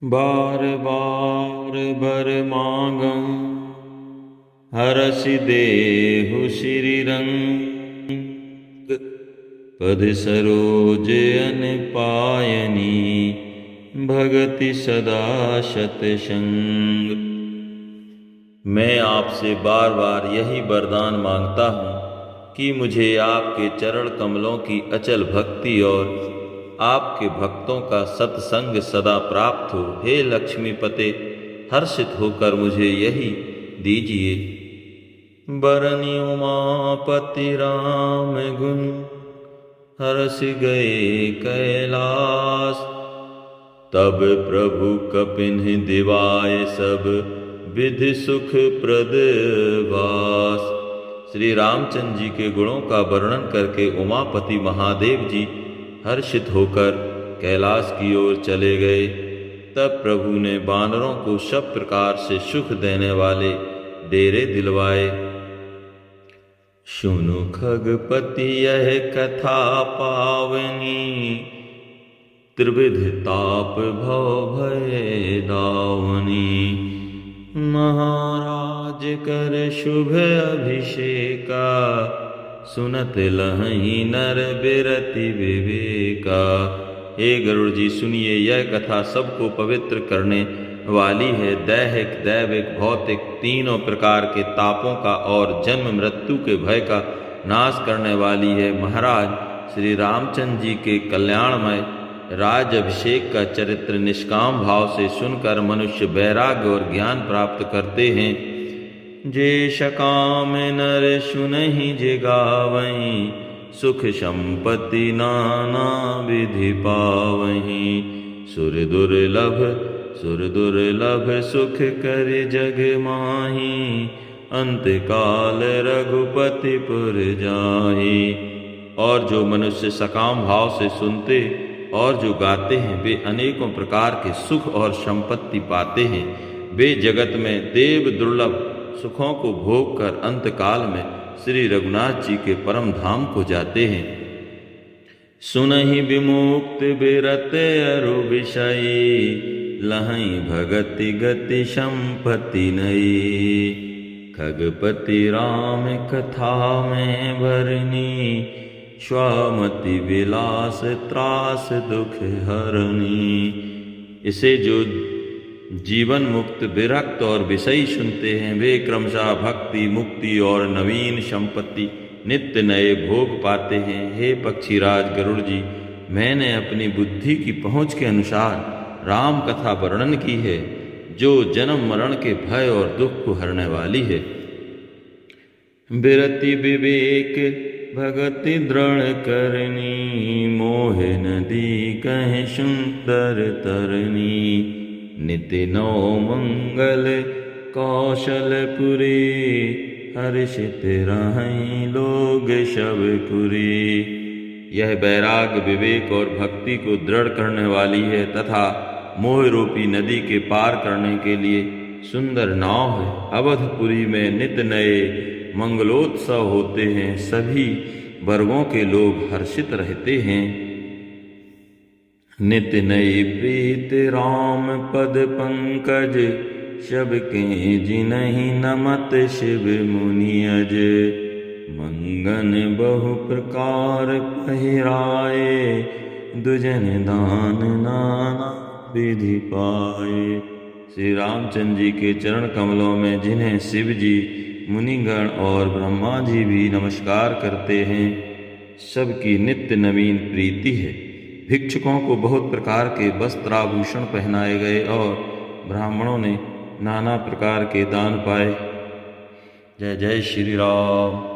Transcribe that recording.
बार बार बर मांगं हरसि देहु श्री रंग पद सरोज अन पायनी भगति सदा शतसंग। मैं आपसे बार बार यही वरदान मांगता हूँ कि मुझे आपके चरण कमलों की अचल भक्ति और आपके भक्तों का सत्संग सदा प्राप्त हो। हे लक्ष्मीपते, हर्षित होकर मुझे यही दीजिए। बरनि उमापति राम गुण हर्ष गए कैलास, तब प्रभु कपिन्ह दिवाय सब विधि सुख प्रद वास। श्री रामचंद्र जी के गुणों का वर्णन करके उमापति महादेव जी हर्षित होकर कैलाश की ओर चले गए। तब प्रभु ने बानरों को सब प्रकार से सुख देने वाले डेरे दिलवाए। सुनु खगपति यह कथा पावनी, त्रिविध ताप भव भय दावनी। महाराज कर शुभ अभिषेका, सुनत लहई नर बिरति विवेका। हे गरुड़ जी, सुनिए, यह कथा सबको पवित्र करने वाली है। दैहिक, दैविक, भौतिक तीनों प्रकार के तापों का और जन्म मृत्यु के भय का नाश करने वाली है। महाराज श्री रामचंद्र जी के कल्याणमय राज अभिषेक का चरित्र निष्काम भाव से सुनकर मनुष्य वैराग्य और ज्ञान प्राप्त करते हैं। जे सकाम नर सुनहि जे गावहीं, सुख संपत्ति नाना विधि पावहीं। सुर दुर्लभ सुख कर जग माही, अंत काल रघुपति पुर जाहि। और जो मनुष्य सकाम भाव से सुनते और जो गाते हैं, वे अनेकों प्रकार के सुख और संपत्ति पाते हैं। वे जगत में देव दुर्लभ सुखों को भोग कर अंत काल में श्री रघुनाथ जी के परम धाम को जाते हैं। सुनहि विमुक्त बिरत अरु विषयी, लहई भगति गति संपत्ति नई। खगपति राम कथा में भरनी, स्वामति विलास त्रास दुख हरनी। इसे जो जीवन मुक्त विरक्त और विषयी सुनते हैं, वे क्रमशः भक्ति, मुक्ति और नवीन संपत्ति नित्य नए भोग पाते हैं। हे पक्षीराज गरुड़ जी, मैंने अपनी बुद्धि की पहुँच के अनुसार राम कथा वर्णन की है, जो जन्म मरण के भय और दुख को हरने वाली है। बिरति विवेक भगति दृढ़ करनी, मोह नदी कह सुंदर तरनी। नित्य नौ मंगल कौशलपुरी, हर्षित रहें लोग शबपुरी। यह वैराग, विवेक और भक्ति को दृढ़ करने वाली है तथा मोह रूपी नदी के पार करने के लिए सुंदर नाव है। अवधपुरी में नित्य नए मंगलोत्सव होते हैं, सभी वर्गों के लोग हर्षित रहते हैं। नित्य नई प्रीत राम पद पंकज, सबके जिनहि नमत शिव मुनि अज। मंगन बहु प्रकार पहिराए, दुजन दान नाना विधि पाए। श्री रामचंद्र जी के चरण कमलों में जिन्हें शिव जी, मुनिगण और ब्रह्मा जी भी नमस्कार करते हैं, सबकी नित्य नवीन प्रीति है। भिक्षुकों को बहुत प्रकार के वस्त्राभूषण पहनाए गए और ब्राह्मणों ने नाना प्रकार के दान पाए। जय जय श्री राम।